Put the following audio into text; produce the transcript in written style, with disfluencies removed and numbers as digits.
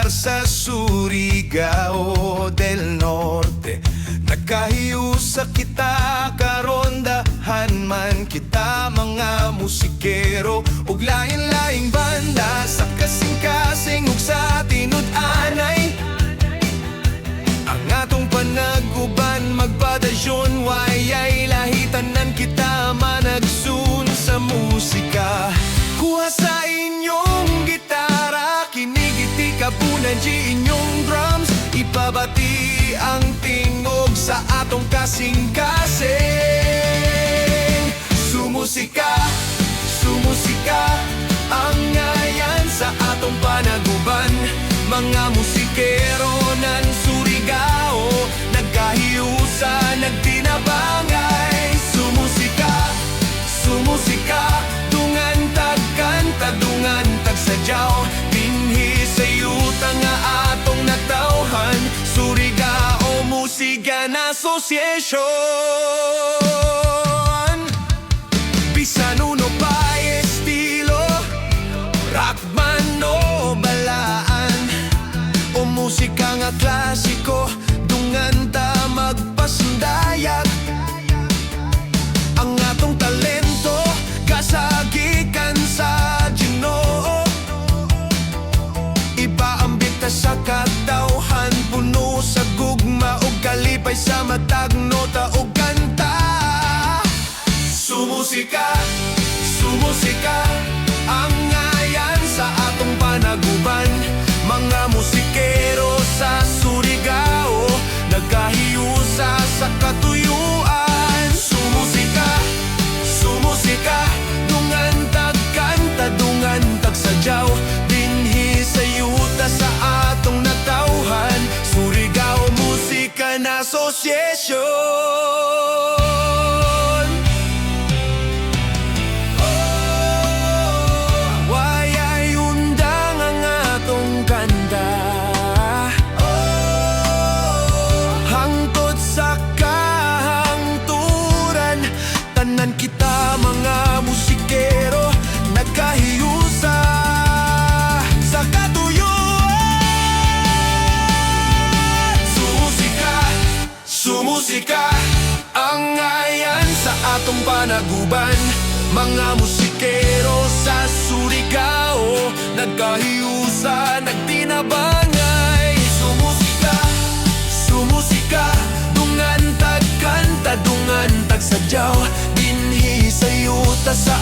lugar sa Surigao del Norte. Nagkahiusa kita karondahan man kita mga musikero ug lain-laing banda sa kasing-kasing ug sa tinud-anay. Ang atong panag-uban magpadasyon wayay lahitanan kita managsun sa musika. Kuha sa inyong gitara, kinigiti kapunan di inyong drums, ipabati ang tingog sa atong kasing-kasing. Sumusika, sumusika, ang ngayan sa atong panaguban. Mga musikero nan Surigao, nagkahiusa, nagtinabangay. Sumusika, sumusika, dungan tagkanta, dungan tagsadyaw. Dinhi sa yuta nga atong natawhan, Surigao Musigan Association. Bisan uno pa estilo, rock man o balaan, o musika nga klasiko, dungan ta magpasundayag. Ang atong talento kasagikan sa Ginoo, ipaambit ta sa katawhan, puno sa gugma o kalipay sa matag nota o kanta. Sumusika, sumusika, ang ngayan sa atong panaguban. Mga musikero sa Surigao, nagkahiusa sa katuyuan. Sumusika, sumusika, dungan tagkanta, dungan tagsadyaw. Dinhi sa yuta sa atong natawhan, Surigao Musican Association. Kita mga musikero, nagkahiusa sa katuyuan. Sumusika, sumusika, ang ngayan sa atong panaguban. Mga musikero sa Surigao, nagkahiusa, nagtinabangay. Sumusika, sumusika, dungan tagkanta, dungan tagsadyaw. Dinhi sa yuta sa